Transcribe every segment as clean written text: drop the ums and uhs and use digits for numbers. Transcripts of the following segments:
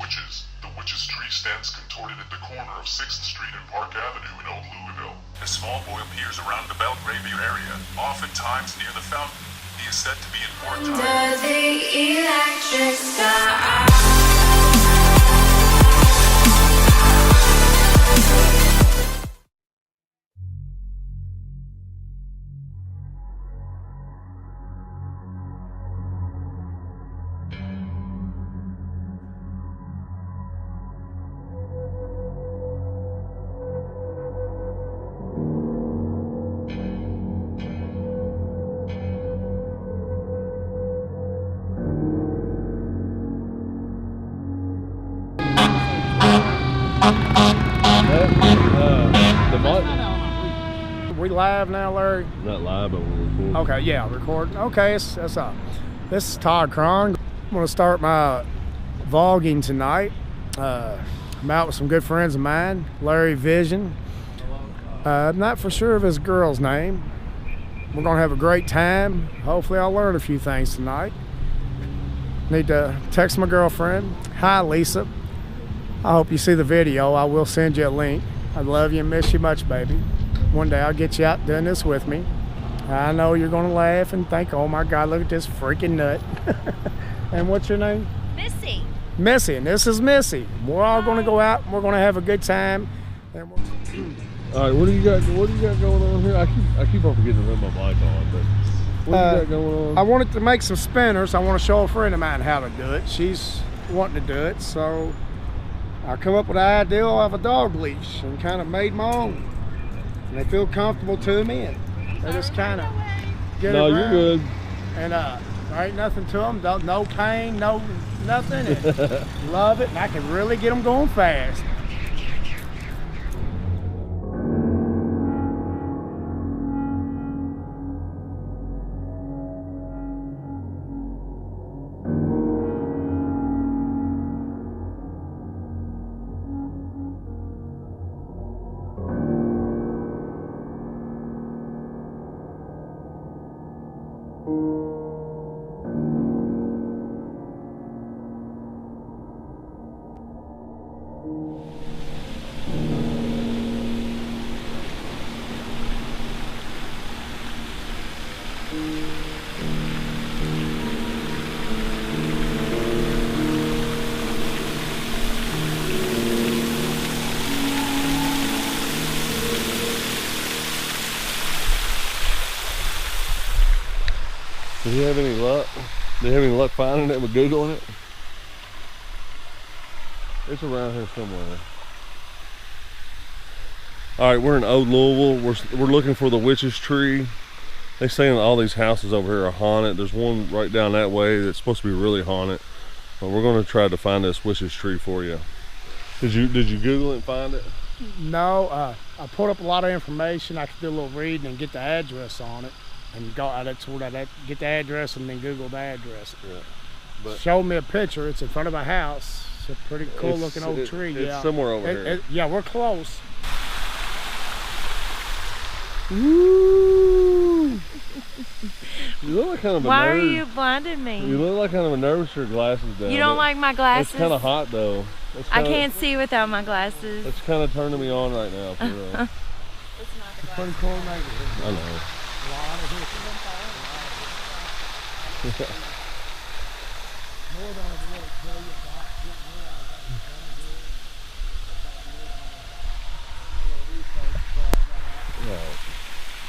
witches. The witch's tree stands contorted at the corner of 6th Street and Park Avenue in Old Louisville. A small boy appears around the Belgravia area, oftentimes near the fountain. He is said to be in wartime. Under the electric sky. We live now, Larry? Not live, but we're recording. Okay, yeah, recording. Okay, that's up. This is Todd Cron. I'm going to start my vlogging tonight. I'm out with some good friends of mine, Larry Vision. I'm not for sure of his girl's name. We're going to have a great time. Hopefully I'll learn a few things tonight. Need to text my girlfriend. Hi, Lisa. I hope you see the video. I will send you a link. I love you and miss you much, baby. One day I'll get you out doing this with me. I know you're going to laugh and think, oh my God, look at this freaking nut. And what's your name? Missy. Missy, and this is Missy. We're all going to go out and we're going to have a good time. And all right, what do you got going on here? I keep on forgetting to put my mic on, but what do you got going on? I wanted to make some spinners. I want to show a friend of mine how to do it. She's wanting to do it, so I come up with the idea of a dog leash and kind of made my own. And they feel comfortable to me, and they just kind of get No, around. you're good. And there ain't nothing to them, no pain, no nothing. And love it, and I can really get them going fast. Did you have any luck? Did you have any luck finding it with Googling it? It's around here somewhere. All right, we're in Old Louisville. We're looking for the witch's tree. They say all these houses over here are haunted. There's one right down that way that's supposed to be really haunted. But we're going to try to find this witch's tree for you. Did you Google it and find it? No, I pulled up a lot of information. I could do a little reading and get the address on it. And that's where I get the address and then Google the address. Yeah. But showed me a picture. It's in front of a house. It's a pretty cool looking old tree. It's somewhere over here. Yeah, we're close. Ooh. You look like kind of a Why nerd. are you blinding me? You look like kind of a nerd with your glasses down. You don't like my glasses? It's kind of hot though. I can't see without my glasses. It's kind of turning me on right now. For real. It's not It's pretty cool neighborhood. I know. A lot of history. More than I really tell you about getting Right.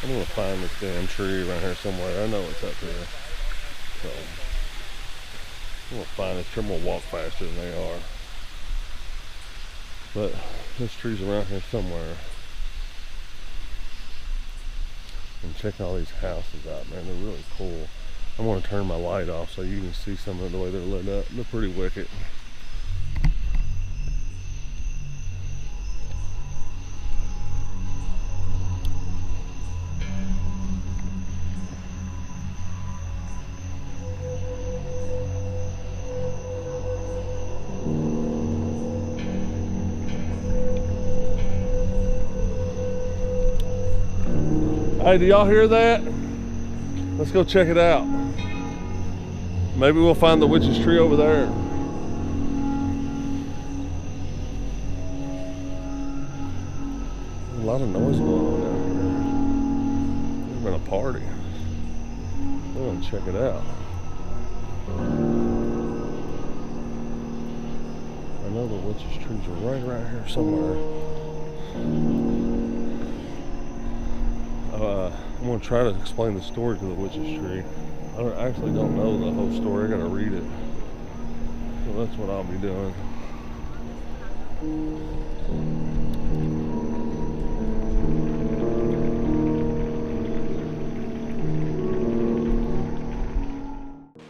I'm gonna find this damn tree around here somewhere. I know it's up here. So I'm gonna find this tree. I'm gonna walk faster than they are. But this tree's around here somewhere. And check all these houses out, man. They're really cool. I'm gonna turn my light off so you can see some of the way they're lit up. They're pretty wicked. Hey, do y'all hear that? Let's go check it out. Maybe we'll find the witch's tree over there. a lot of noise going on down here. There's been a party. We're gonna check it out. I know the witch's trees are right around here somewhere. I'm gonna try to explain the story to the witch's tree. I actually don't know the whole story. I gotta read it. So that's what I'll be doing.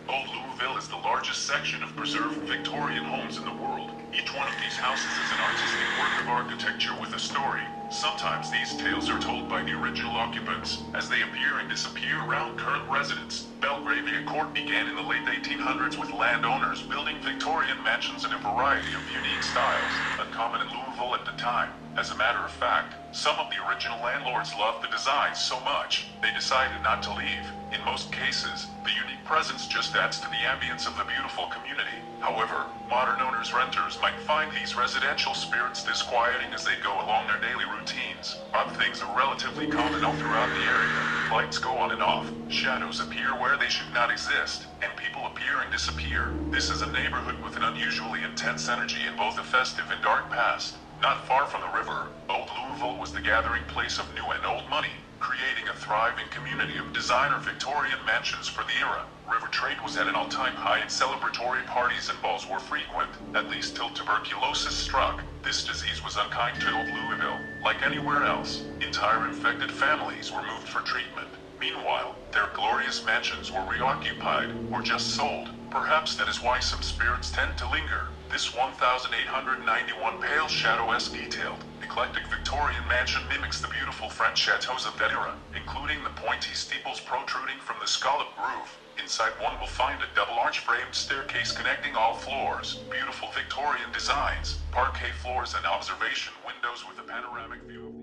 Old Louisville is the largest section of preserved Victorian homes in the world. Each one of these houses is an artistic work of architecture with a story. Sometimes these tales are told by the original occupants, as they appear and disappear around current residents. Belgravia Court began in the late 1800s with landowners building Victorian mansions in a variety of unique styles, uncommon in Louisville at the time. As a matter of fact, some of the original landlords loved the designs so much, they decided not to leave. In most cases, the unique presence just adds to the ambience of the beautiful community. However, modern owners-renters might find these residential spirits disquieting as they go along their daily routines. Odd things are relatively common all throughout the area. Lights go on and off, shadows appear where they should not exist, and people appear and disappear. This is a neighborhood with an unusually intense energy in both a festive and dark past. Not far from the river, Old Louisville was the gathering place of new and old money, creating a thriving community of designer Victorian mansions for the era. River trade was at an all-time high and celebratory parties and balls were frequent, at least till tuberculosis struck. This disease was unkind to Old Louisville. Like anywhere else, entire infected families were moved for treatment. Meanwhile, their glorious mansions were reoccupied or just sold. Perhaps that is why some spirits tend to linger. This 1,891 pale shadow-esque detailed, eclectic Victorian mansion mimics the beautiful French chateaus of that era, including the pointy steeples protruding from the scallop roof. Inside one will find a double arch-framed staircase connecting all floors, beautiful Victorian designs, parquet floors and observation windows with a panoramic view.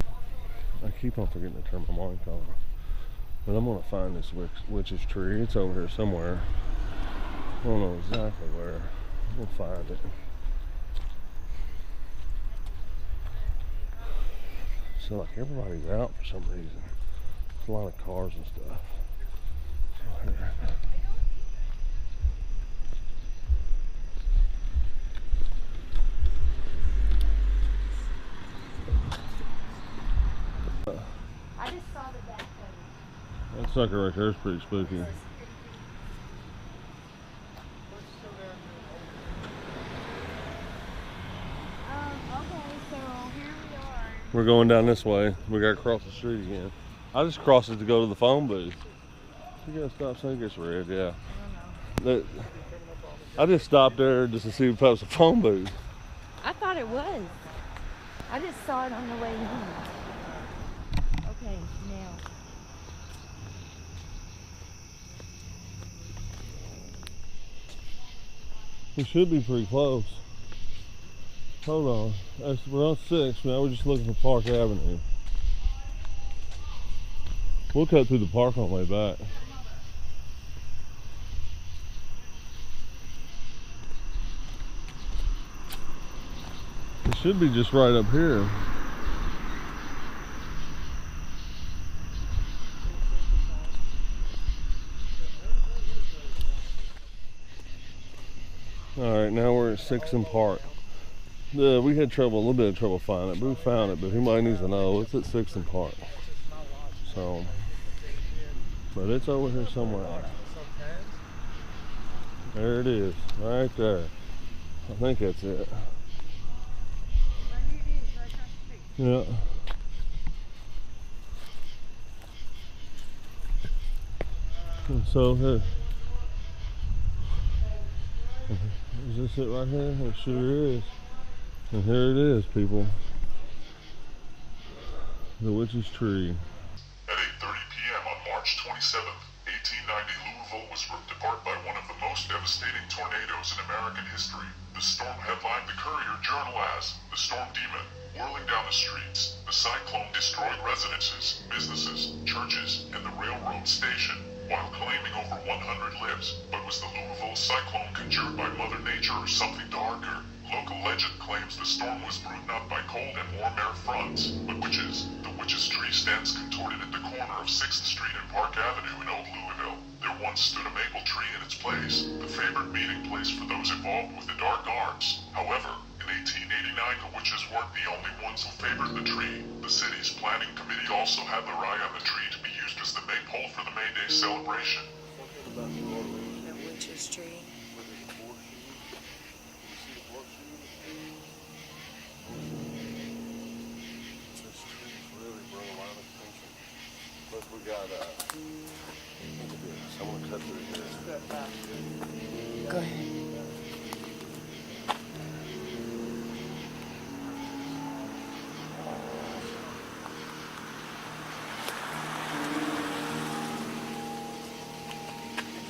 I keep on forgetting to turn my mic on. But I'm gonna find this witch's tree. It's over here somewhere. I don't know exactly where. We'll find it. So like everybody's out for some reason. There's a lot of cars and stuff. So here. I just saw the back of it. That sucker right there is pretty spooky. Okay, so here we are. We're going down this way. We gotta cross the street again. I just crossed it to go to the phone booth. You gotta stop sign gets red, yeah. I just stopped there just to see if that was a phone booth. I thought it was. I just saw it on the way home. Okay, now. We should be pretty close. Hold on. We're on 6. Now we're just looking for Park Avenue. We'll cut through the park on the way back. It should be just right up here. Alright, now we're at 6th and Park. We had a little bit of trouble finding it, but we found it. But who needs to know? It's at 6th and Park. So, but it's over here somewhere. There it is, right there. I think that's it. Yeah. And so here. Is this it right here? It sure is. And here it is, people. The witch's tree. At 8:30 p.m. on March 27th, 1890, Louisville was ripped apart by one of the most devastating tornadoes in American history. The storm headlined the Courier Journal as the Storm Demon, whirling down the streets. The cyclone destroyed residences, businesses, churches, and the railroad station, while claiming over 100 lives. But was the Louisville cyclone conjured by Mother Nature or something darker? Local legend claims the storm was brewed not by cold and warm air fronts, but witches. The This tree stands contorted at the corner of 6th Street and Park Avenue in Old Louisville. There once stood a maple tree in its place, the favored meeting place for those involved with the dark arts. However, in 1889, the witches weren't the only ones who favored the tree. The city's planning committee also had the rye on the tree to be used as the maypole for the May Day celebration. The witch's tree. Look, we got look at this. I'm gonna cut through here. Go ahead.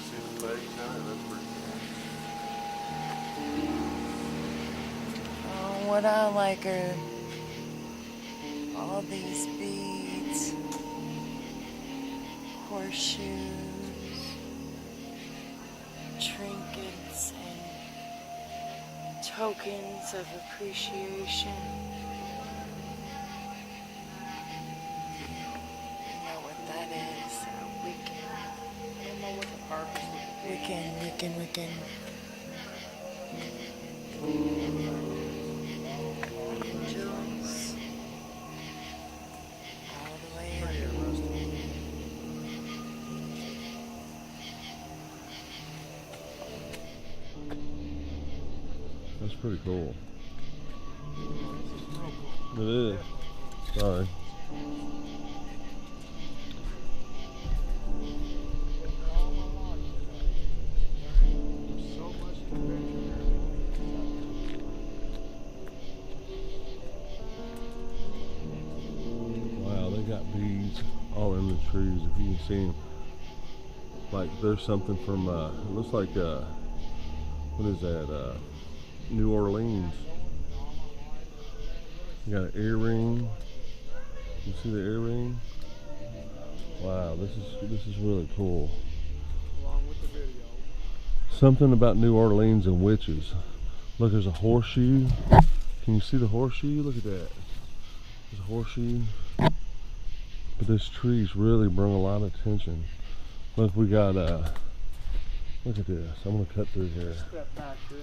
See the face in it? That's pretty cool. Oh, what I like are all these beads, horseshoes, trinkets, and tokens of appreciation. You know what that is? A Wiccan. I don't know what the purpose would be. Wiccan. Angels. All the way in. That's pretty cool. It is. Sorry. Wow, they got beads all in the trees. If you can see them, like there's something from. It looks like what is that? New Orleans. You got an earring. You see the earring? Wow, this is really cool. Along with the video. Something about New Orleans and witches. Look, there's a horseshoe. Can you see the horseshoe? Look at that. There's a horseshoe. But this tree's really brought a lot of attention. Look, we got look at this. I'm gonna cut through here. Step back here,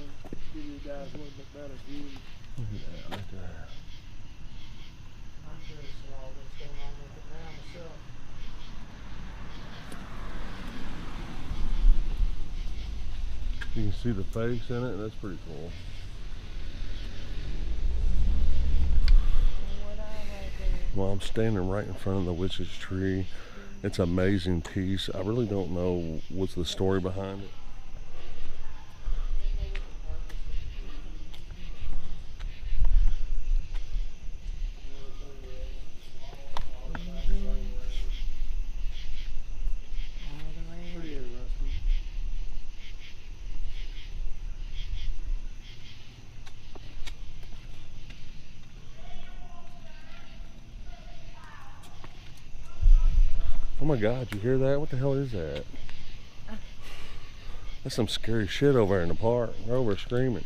give you guys a little bit better view. Look at that right there. I'm curious about what's going on with it now myself. You can see the face in it. That's pretty cool. Well, I'm standing right in front of the witch's tree. It's an amazing piece. I really don't know what's the story behind it. Pretty interesting. Oh my God, you hear that? What the hell is that? That's some scary shit over there in the park. They're over screaming.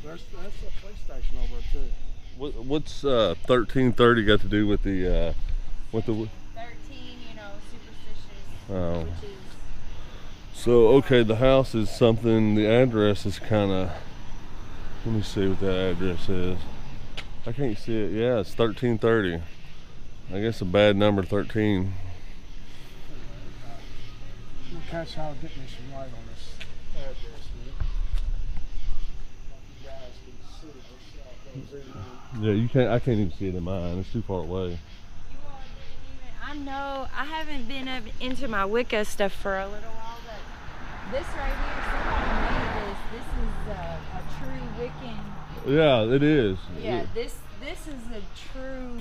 That's a police station over there too. What's 1330 got to do with the 13, you know, superstitious. Oh. Which is, So okay, the house is something. The address is kind of. Let me see what that address is. I can't see it. Yeah, it's 1330. I guess a bad number, 13. We'll catch how to get me some light on this address here. You guys can see this. I'll go zoom in. Yeah, you can't. I can't even see it in mine. It's too far away. I know I haven't been up into my Wicca stuff for a little while, but this right here, somebody made this. This is a true Wiccan. Yeah, it is. Yeah, this is a true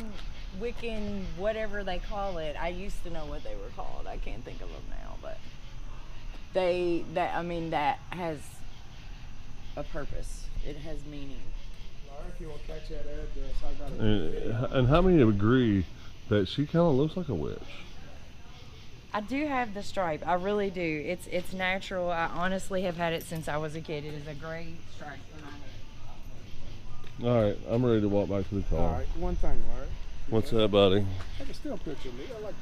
Wiccan, whatever they call it. I used to know what they were called. I can't think of them now, but that has a purpose. It has meaning. Larry, if you will catch that address, I got it. And how many agree that she kind of looks like a witch? I do have the stripe. I really do. It's natural. I honestly have had it since I was a kid. It is a gray stripe on my head. All right, I'm ready to walk back to the car. All right, one thing, Larry. What's that, buddy? Take a still picture of me. I like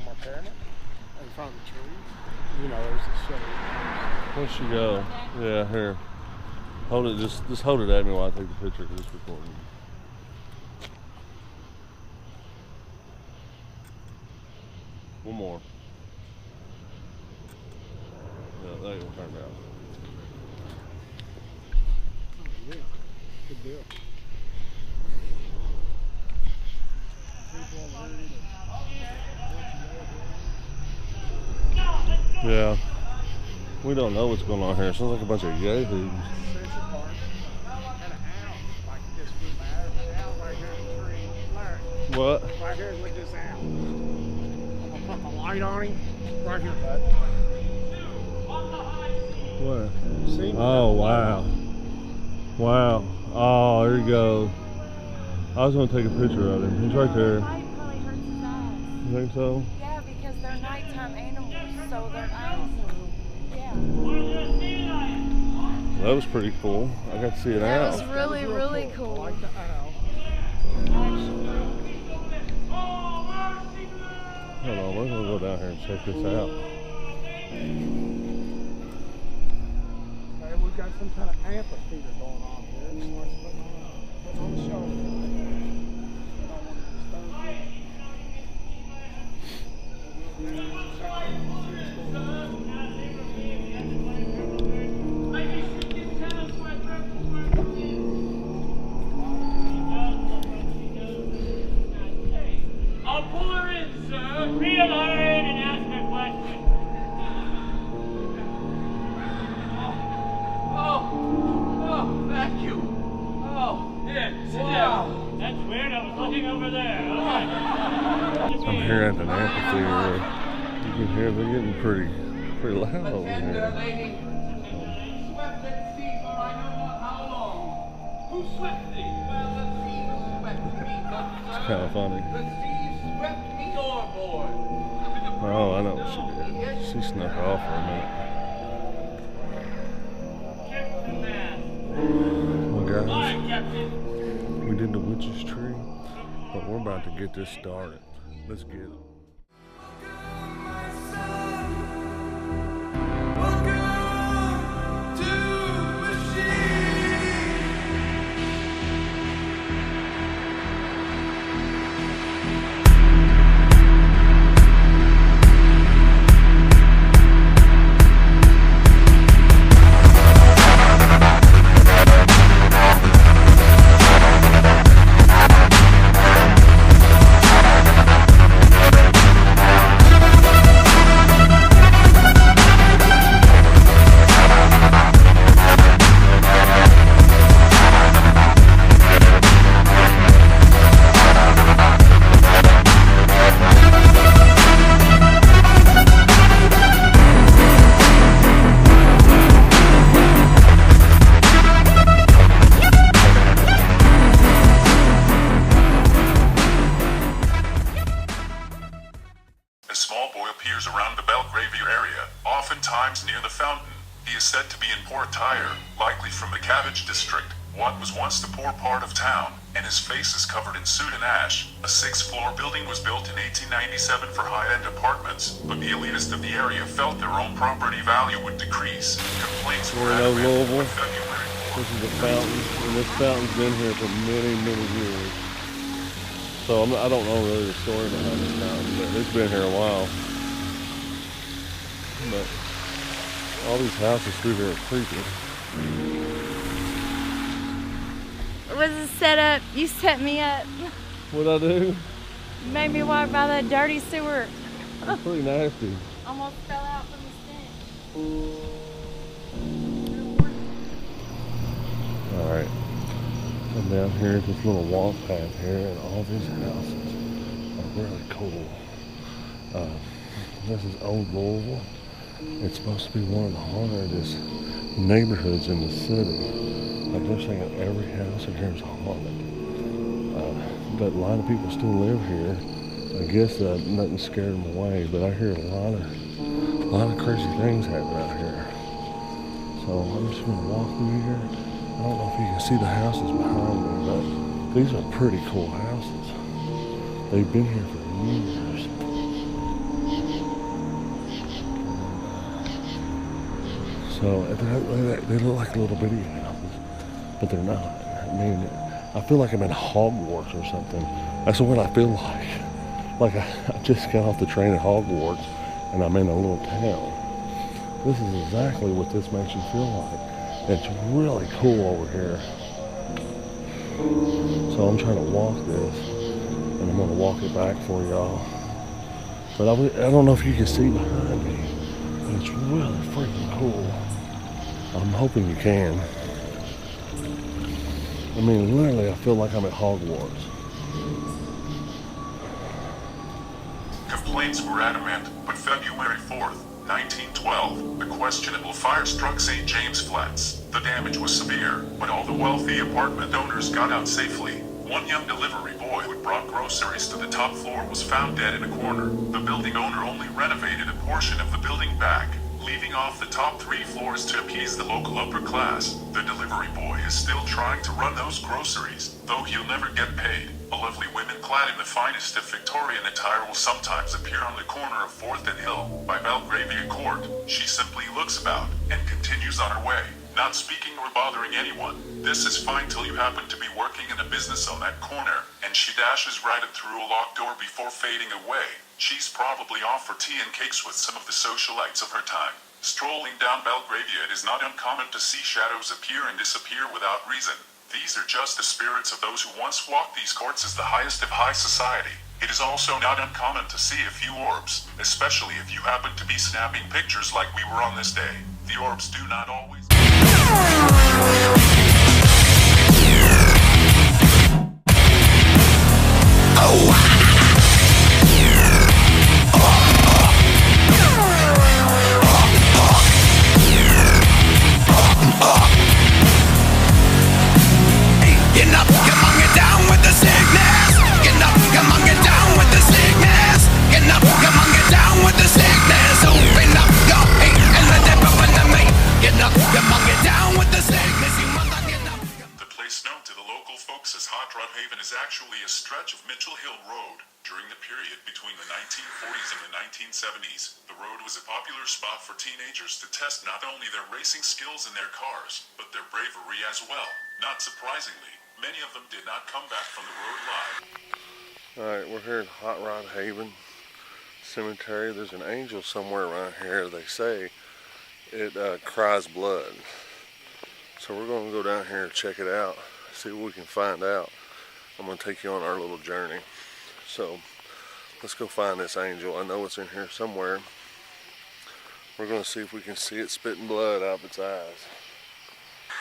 my parent in front of the trees. You know, there's a shade. Where'd she go? Yeah, here. Hold it, just hold it at me while I take the picture of this recording. One more. Yeah, that ain't turned out. Yeah, good deal. Yeah. We don't know what's going on here. It sounds like a bunch of yahoos. Central Park had a house like this would matter. The house right here in the tree. Larry, What? right here, look at this house. I'm gonna put my light on him. Right here, bud. What? See? Oh, wow. Wow. Oh, there you go. I was going to take a picture of him. He's right there. Light probably hurts his eyes. You think so? Yeah, because they're nighttime animals, so their eyes. Yeah. That was pretty cool. I got to see an That owl. was really, really I cool. like the owl. Actually. Hold on, we're going to go down here and check this out. Hey, we've got some kind of amphitheater going on here. It's nice putting on the show. I don't want I'll pull her in, sir. Reel her in and ask her a question. Oh, thank you. Oh, yeah, sit down. That's weird. I was looking over there. I'm here at an amphitheater. You can hear they're getting pretty loud over here. lady. Swept that sea for I know not how long. Who swept thee? Well, the sea swept me, It's sir. kind of funny. The sea swept me overboard. Oh, I know what she did. She snuck off for a minute. Check the mast. Well, guys, Aye, Captain. we did the witch's tree, but we're about to get this started. Let's get it. A small boy appears around the Belgravia area, oftentimes near the fountain. He is said to be in poor attire, likely from the Cabbage district, what was once the poor part of town, and his face is covered in soot and ash. A 6-floor building was built in 1897 for high-end apartments, but the elitists of the area felt their own property value would decrease. Complaints were We're in Old adamant Louisville. on February 4th. This is the fountain, and this fountain's been here for many, many years. So I don't know really the story behind this fountain, but it's been here a while. But all these houses through here are creepy. It was a setup. You set me up. What'd I do? You made me walk by that dirty sewer. It's pretty nasty. Almost fell out from the stench. Alright. I'm down here at this little walk path here, and all these houses are really cool. This is Old Louisville. It's supposed to be one of the hauntedest neighborhoods in the city. Like they're saying every house in here is haunted. But a lot of people still live here. I guess nothing scared them away, but I hear a lot of crazy things happen out here. So I'm just gonna walk through here I don't know if you can see the houses behind me, but these are pretty cool houses. They've been here for years. So they look like little bitty houses, but they're not. I mean, I feel like I'm in Hogwarts or something. That's what I feel like. Like I just got off the train at Hogwarts and I'm in a little town. This is exactly what this makes you feel like. It's really cool over here. So I'm trying to walk this and I'm gonna walk it back for y'all. But I don't know if you can see behind me, but it's really freaking cool. I'm hoping you can. I mean, literally, I feel like I'm at Hogwarts. Complaints were adamant, but February 4th, 1912, the questionable fire struck St. James Flats. The damage was severe, but all the wealthy apartment owners got out safely. One young delivery boy who had brought groceries to the top floor was found dead in a corner. The building owner only renovated a portion of the building back, leaving off the top 3 floors to appease the local upper class. The delivery boy is still trying to run those groceries, though he'll never get paid. A lovely woman clad in the finest of Victorian attire will sometimes appear on the corner of 4th and Hill by Belgravia Court. She simply looks about and continues on her way, not speaking or bothering anyone. This is fine till you happen to be working in a business on that corner, and she dashes right up through a locked door before fading away. She's probably off for tea and cakes with some of the socialites of her time. Strolling down Belgravia, it is not uncommon to see shadows appear and disappear without reason. These are just the spirits of those who once walked these courts as the highest of high society. It is also not uncommon to see a few orbs, especially if you happen to be snapping pictures like we were on this day. The orbs do not always... Get up, come on, get down with the sickness. Get up, come on, get down with the sickness. Get up, come on, get down with the sickness. Open up your hate and let it open to me. Get up, come on, get down with the sickness. You mother, get up. The place known to the local folks as Hot Rod Haven is actually a stretch of Mitchell Hill Road. During the period between the 1940s and the 1970s, the road was a popular spot for teenagers to test not only their racing skills in their cars, but their bravery as well. Not surprisingly, many of them did not come back from the road alive. Alright, we're here in Hot Rod Haven Cemetery. There's an angel somewhere around here. They say it cries blood. So we're going to go down here and check it out, see what we can find out. I'm going to take you on our little journey. So let's go find this angel. I know it's in here somewhere. We're going to see if we can see it spitting blood out of its eyes.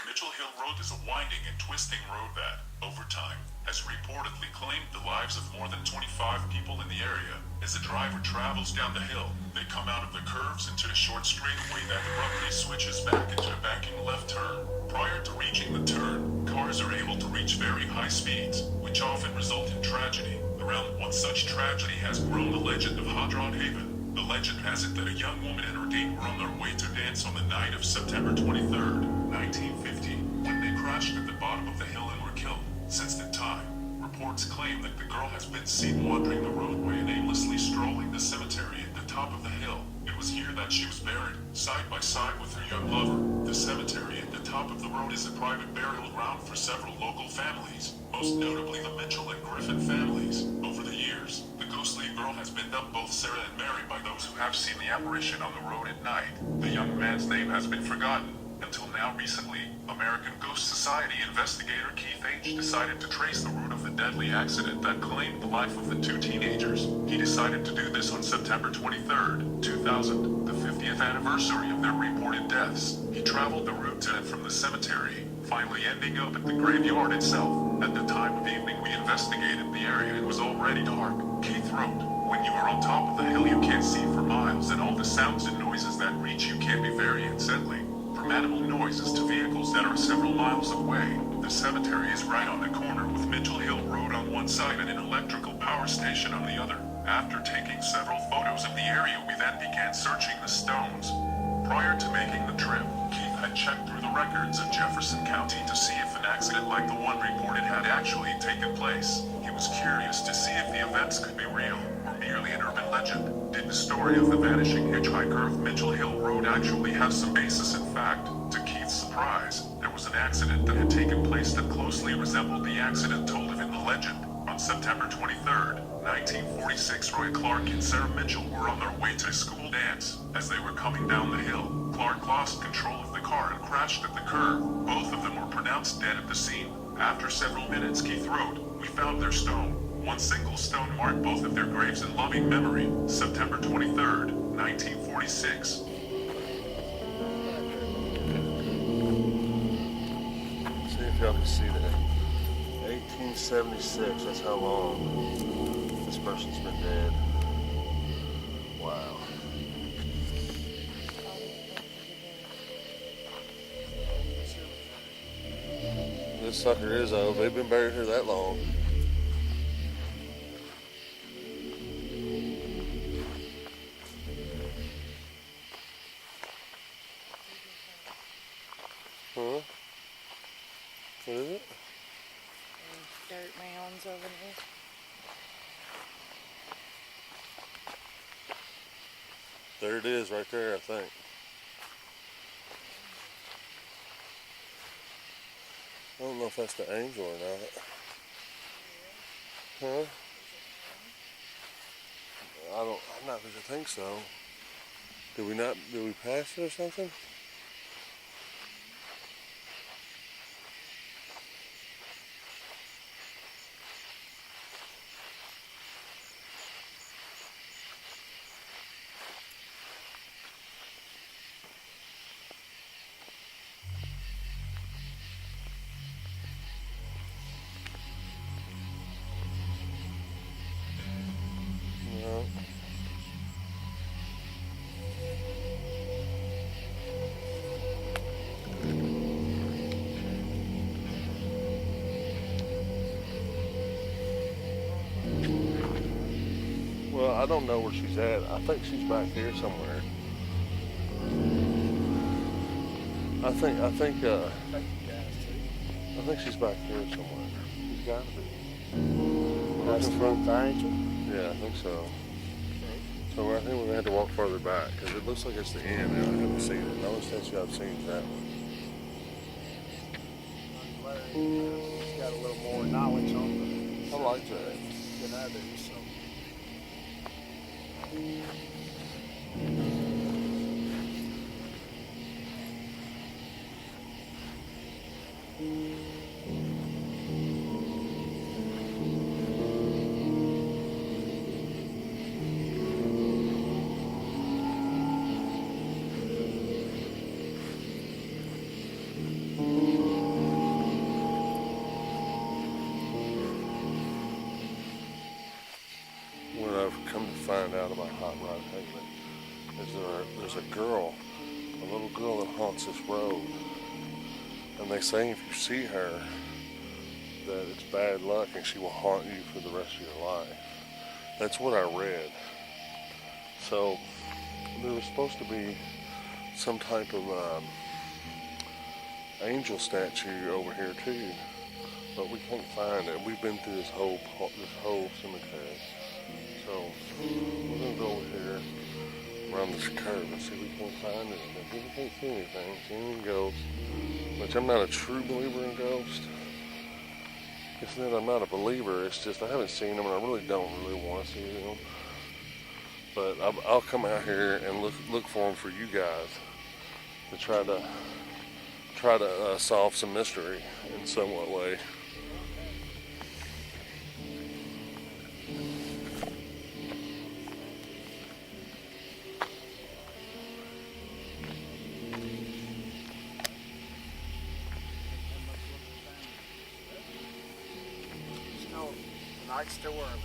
Mitchell Hill Road is a winding and twisting road that, over time, has reportedly claimed the lives of more than 25 people in the area. As the driver travels down the hill, they come out of the curves into a short straightaway that abruptly switches back into a banking left turn. Prior to reaching the turn, cars are able to reach very high speeds, which often result in tragedy. Around one such tragedy has grown the legend of Hot Rod Haven. The legend has it that a young woman and her date were on their way to dance on the night of September 23rd, 1950, when they crashed at the bottom of the hill and were killed. Since that time, reports claim that the girl has been seen wandering the roadway and aimlessly strolling the cemetery at the top of the hill. It was here that she was buried, side by side with her young lover. The cemetery at the top of the road is a private burial ground for several local families, most notably the Mitchell and Griffin families. Over the years, the ghostly girl has been dubbed both Sarah and Mary by those who have seen the apparition on the road at night. The young man's name has been forgotten, until now recently, American Ghost Society investigator Keith H. decided to trace the root of the deadly accident that claimed the life of the 2 teenagers. He decided to do this on September 23rd, 2000, the 50th anniversary of their reported deaths. He traveled the route to and from the cemetery, finally ending up at the graveyard itself. At the time of evening we investigated the area, it was already dark. Keith wrote, "When you are on top of the hill you can't see for miles, and all the sounds and noises that reach you can be very unsettling. From animal noises to vehicles that are several miles away. The cemetery is right on the corner with Mitchell Hill Road on one side and an electrical power station on the other. After taking several photos of the area, we then began searching the stones. Prior to making the trip, Keith had checked through the records of Jefferson County to see if an accident like the one reported had actually taken place. He was curious to see if the events could be real or merely an urban legend. Did the story of the vanishing hitchhiker of Mitchell Hill Road actually have some basis in fact? To Keith's surprise, there was an accident that had taken place that closely resembled the accident told of in the legend. On September 23rd, 1946, Roy Clark and Sarah Mitchell were on their way to a school dance. As they were coming down the hill, Clark lost control of the car and crashed at the curb. Both of them were pronounced dead at the scene. After several minutes, Keith wrote, "We found their stone. One single stone marked both of their graves in loving memory. September 23rd, 1946. See if y'all can see that. 1876, that's how long this person's been dead. Wow. This sucker is old. They've been buried here that long. Huh? What is it? Dirt mounds over there. There it is right there, I think. I don't know if that's the angel or not. Huh? I'm not sure. I think so. Did we pass it or something? No. Well, I don't know where she's at. I think she's back here somewhere. I think she's back here somewhere. She's got to be. That's the front angel. Yeah, I think so. So I think we're gonna have to walk further back because it looks like it's the end. And I haven't seen it. The only statue I've seen is that one. He's got a little more knowledge on I like that. than I do, so. What I've come to find out about Hot Rod Haven is there's a little girl that haunts this road. And they say if you see her, that it's bad luck and she will haunt you for the rest of your life. That's what I read. So there was supposed to be some type of angel statue over here too, but we can't find it. We've been through this whole cemetery. So we're gonna go over here around this curve and see if we can find it. If we can't see anything, see any ghosts, which I'm not a true believer in ghosts. It's not I'm not a believer, it's just I haven't seen them and I really don't want to see them. But I'll come out here and look for them for you guys to try to solve some mystery in somewhat way. Still, the night's still early.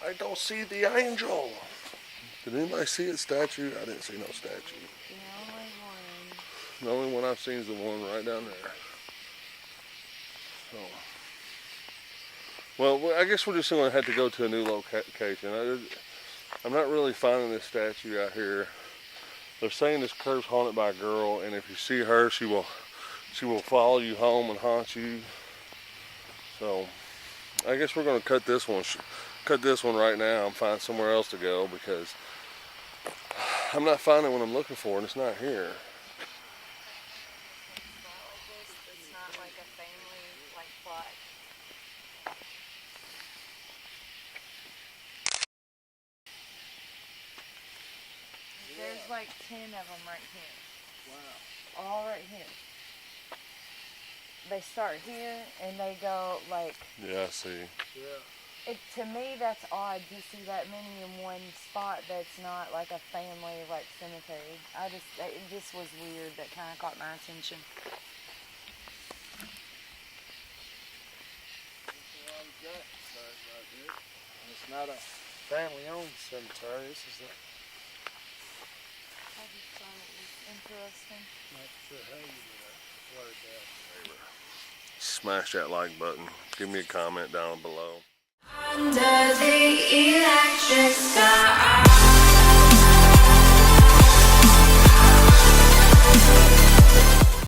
I don't see the angel. Did anybody see a statue? I didn't see no statue. The only one. The only one I've seen is the one right down there. So, well, I guess we're just going to have to go to a new location. I'm not really finding this statue out here. They're saying this curve's haunted by a girl, and if you see her, she will follow you home and haunt you. So, I guess we're going to cut this one right now and find somewhere else to go because I'm not finding what I'm looking for, and it's not here. It's not like a family like plot. There's like 10 of them right here. Wow. All right here. They start here and they go like. Yeah, I see. Yeah. To me, that's odd to see that many in one spot that's not like a family like cemetery. It just was weird. That kind of caught my attention. It's not a family-owned cemetery. This is a. I just thought it was interesting. Not sure how you would have worded that. Smash that like button. Give me a comment down below. Under the electric sky.